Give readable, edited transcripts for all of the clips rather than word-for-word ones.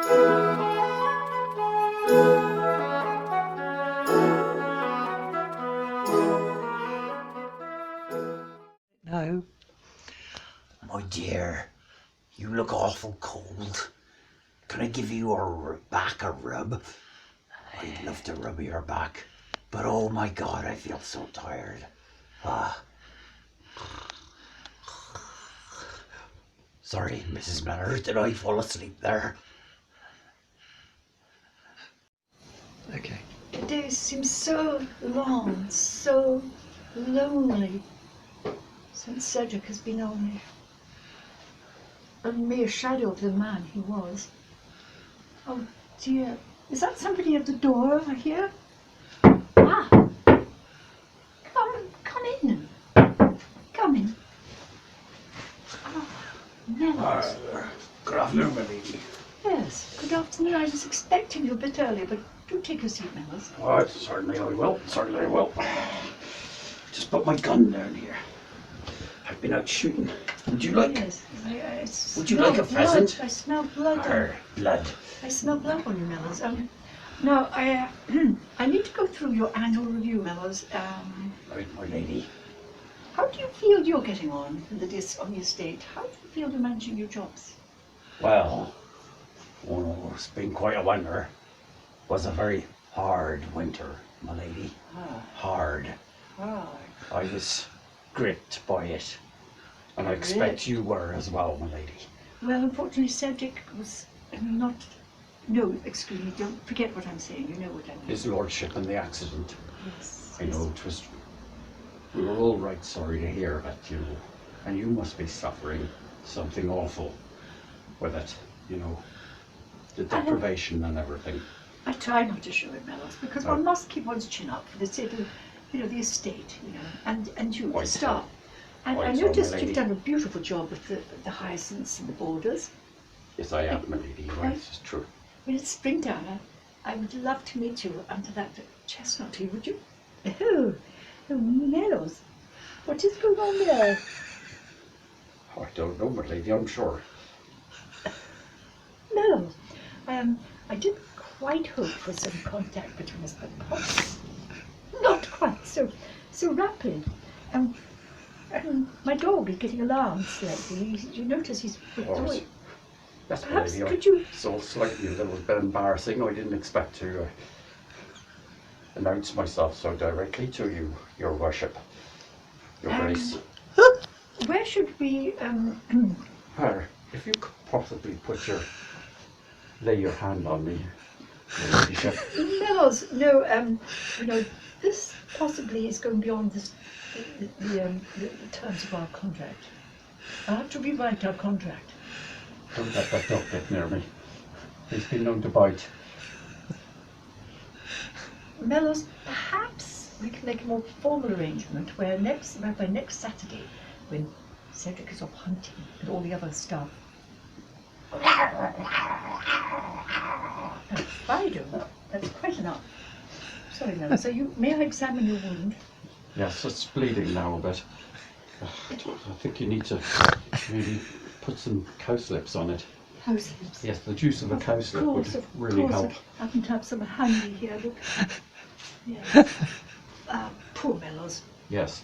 No. My dear, you look awful cold. Can I give you back a rub? I'd love to rub your back, but oh my God, I feel so tired. Sorry, Mrs. Miller, did I fall asleep there? Okay. The days seem so long, so lonely since Cedric has been only a mere shadow of the man he was. Oh dear, is that somebody at the door over here? Ah! Come in. Come in. Oh, Mellows. Good afternoon, my lady. Yes, good afternoon. I was expecting you a bit earlier, but do take a seat, Mellows. Oh, certainly I will. Certainly I will. Just put my gun down here. I've been out shooting. Would you like? Yes, Would you like a pheasant? I smell blood. Blood. I smell blood on you, Mellows. Now, I need to go through your annual review, Mellows. Right, my lady. How do you feel you're getting on on the estate? How do you feel you're managing your jobs? Well, it's been quite a winter. It was a very hard winter, my lady. Hard. I was gripped by it. And I expect you were as well, my lady. Well, unfortunately, Cedric was not... No, excuse me, don't forget what I'm saying. You know what I mean. His lordship and the accident. Yes. I know it was... We were all right sorry to hear that, you know. And you must be suffering something awful with it, you know. The deprivation and everything. I try not to show it, Mellows, because one must keep one's chin up for the sake of, you know, the estate, you know, and you, the staff. And I noticed you've done a beautiful job with the hyacinths and the borders. Yes, I have, my lady. Right, it's true. When it's springtime, I would love to meet you under that chestnut tree, would you? Oh, Mellows, what is going on there? Oh, I don't know, my lady, I'm sure. Mellows, I did quite hope for some contact between us, but not quite so rapid. My dog is getting alarmed slightly. You notice he's withdrawing. Yes, Perhaps my lady, could you... So slightly a little bit embarrassing. I didn't expect to announce myself so directly to you, your worship, your grace. Where should we... If you could possibly lay your hand on me, your ladyship. Mellows, no, you know, this possibly is going beyond the terms of our contract. I'll have to rewrite our contract. Don't let that dog get near me. He's been known to bite. Mellows, perhaps we can make a more formal arrangement where by next Saturday, when Cedric is off hunting and all the other staff. Fido, that's quite enough. Sorry, Mellows. So may I examine your wound? Yes, it's bleeding now a bit. I think you need to maybe put some cowslips on it. Cowslips? Yes, the juice of a cowslip would really help. I happen to have some honey here. Look. Yes. Poor Mellows. Yes.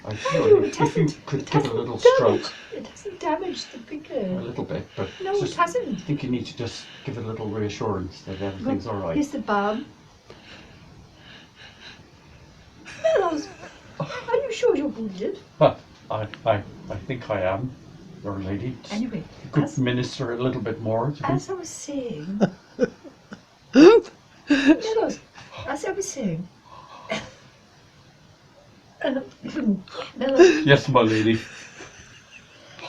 I feel if you could give it a little stroke. It hasn't damaged the figure. A little bit, but no, it hasn't. I think you need to just give it a little reassurance that everything's all right. Here's the balm. Mellows, are you sure you're wounded? I think I am, your lady. Anyway, you could minister a little bit more to me. As I was saying, Mellows, as I was saying, Mellows. Yes, my lady.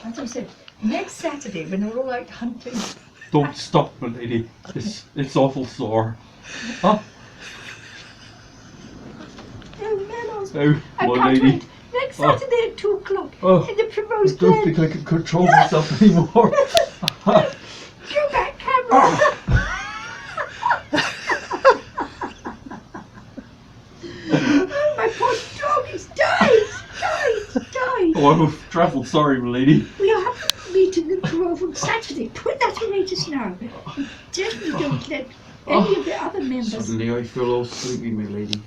As I said, next Saturday when we're all out hunting. Don't stop, my lady. It's awful sore. Huh? Mellows. Oh, I my can't lady. wait. Next Saturday at 2 o'clock in the Primrose I don't Glen. think I can control myself anymore. Go back, camera. My poor dog, he's died. Oh, I'm a trifle sorry, my lady. We are having a meeting in the Grove on Saturday. Anthony, put that away just now. Definitely don't let any of the other members... Suddenly I feel all sleepy, my lady.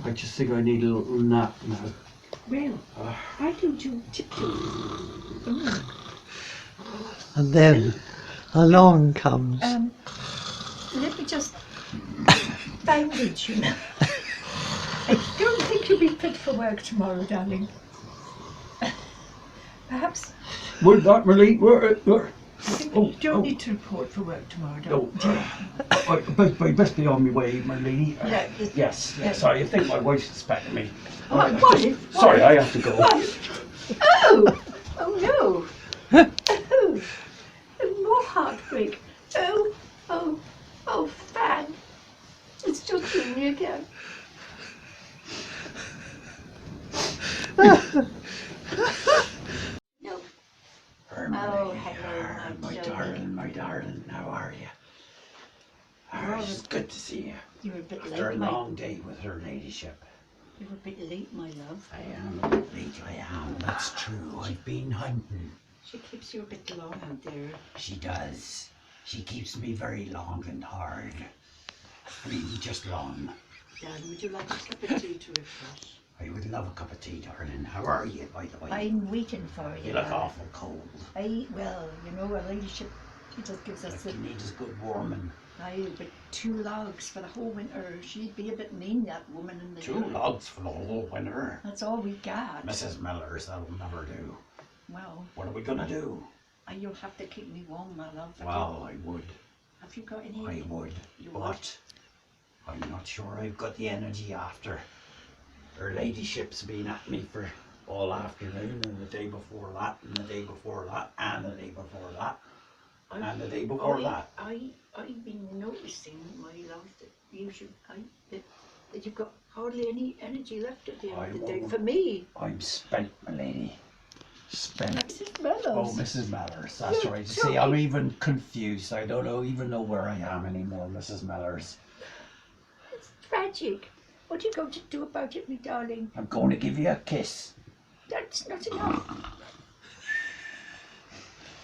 I just think I need a little nap now. Well, I do too. And then along comes. Let me just bandage you now. I don't think you'll be fit for work tomorrow, darling. Perhaps... Where's that, my lady? Where? You don't need to report for work tomorrow, don't you? I best be on my way, my lady. Yeah, Yes. I think my wife's expecting me. What? Sorry, I have to go. Oh no. More heartbreak. Oh, Fan. It's just me again. No. Hello, my darling, how are you? It's good to see you. You're a bit After late, a long day with her ladyship. You're a bit late, my love. I am a bit late, that's true. I've been hunting. She keeps you a bit long out there. She does. She keeps me very long and hard. Really just long. Dad, would you like a cup of tea to refresh? I would love a cup of tea, darling. How are you, by the way? I'm waiting for you. You look awful cold. Well, our ladyship, she just gives us You need a good warming. but 2 logs for the whole winter. She'd be a bit mean, that woman in the 2 logs for the whole winter. That's all we got. Mrs. Miller's, that'll never do. Well, what are we gonna do? You'll have to keep me warm, my love. I would. Have you got any? I would. But I'm not sure I've got the energy after. Her ladyship's been at me for all afternoon, and the day before that, and the day before that, and the day before that, and the day before that. I've been noticing, my love, that you've got hardly any energy left at the end of the day. For me, I'm spent, my lady. Spent. Mrs. Mellors. Oh, Mrs. Mellors, that's right. You see, I'm even confused. I don't even know where I am anymore, Mrs. Mellors. It's tragic. What are you going to do about it, my darling? I'm going to give you a kiss. That's not enough.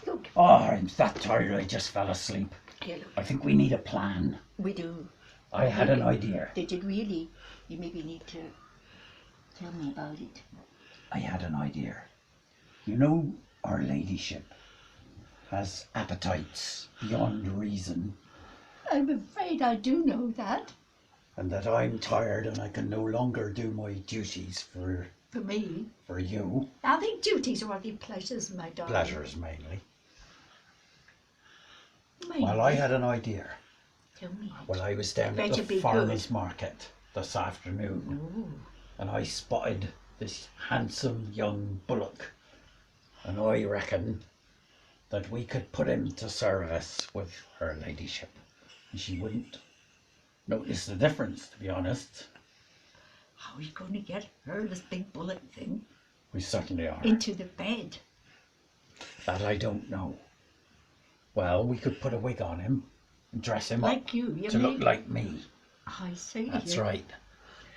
Look. Oh, I'm that tired I just fell asleep. Here, look. I think we need a plan. We do. I had an idea. Did it really? You maybe need to tell me about it. I had an idea. You know, our ladyship has appetites beyond reason. I'm afraid I do know that. And that I'm tired and I can no longer do my duties for me. For you. I think duties are only pleasures, my darling. Pleasures mainly. Maybe. Well, I had an idea. Tell me. Well, I was down at the farmer's market this afternoon. Ooh. And I spotted this handsome young bullock. And I reckon that we could put him to service with her ladyship. And she wouldn't notice the difference, to be honest. How are you going to get her, this big bullock thing? We certainly are. Into the bed? That I don't know. Well, we could put a wig on him and dress him like up you to look like me. I see. That's right.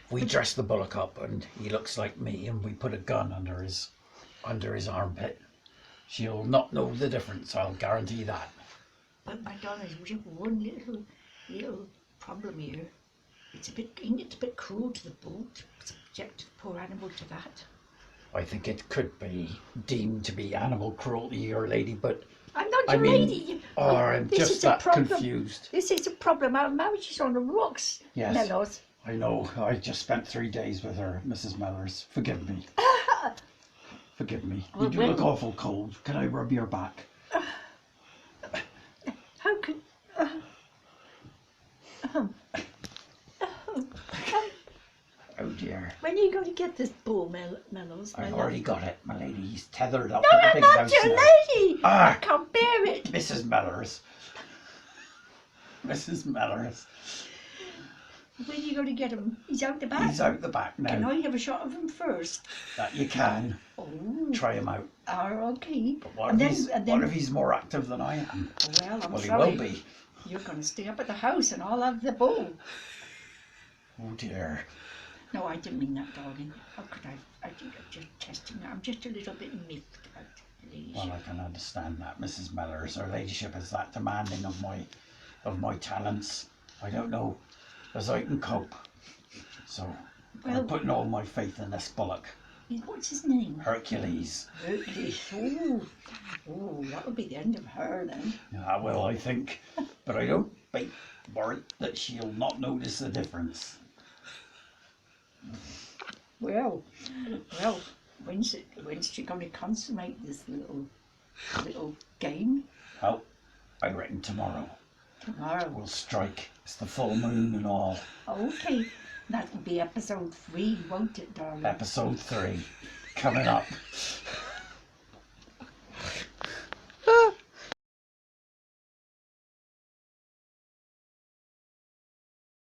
We dress the bullock up and he looks like me, and we put a gun under his armpit. She'll not know the difference, I'll guarantee that. But my darling, we have one little problem here. It's a bit cruel to the bull to subject the poor animal to that. I think it could be deemed to be animal cruelty, your lady, but I'm not your lady. I'm just that confused. This is a problem. Our marriage is on the rocks. Yes, Mellors. I know. I just spent 3 days with her, Mrs. Mellors. Forgive me. Forgive me. You do look awful cold. Can I rub your back? How could... Oh dear. When are you going to get this bull, Mellors? I've already got it, my lady. He's tethered up No, at the big I'm house not your now. lady. I can't bear it. Mrs. Mellors. Mrs. Mellors. When are you going to get him? He's out the back. He's out the back now. Can I have a shot of him first? That you can. Oh. Try him out. Okay. But what if he's more active than I am? Well, I'm sorry. Well, he will be. You're going to stay up at the house and I'll have the bull. Oh dear. No, I didn't mean that, darling. How could I? I think I'm just testing that. I'm just a little bit miffed about it. ladyship. Well, I can understand that, Mrs. Mellors. Her ladyship is that demanding of my talents. I don't know as I can cope. So Well- I'm putting all my faith in this bullock. What's his name? Hercules. Hercules. Oh, that'll be the end of her then. I will, I think. But I don't think, Warren, that she'll not notice the difference. Well, when's she going to consummate this little game? Well, I reckon tomorrow. Tomorrow. We'll strike. It's the full moon and all. Okay, that'll be episode 3, won't it, darling? Episode 3 coming up.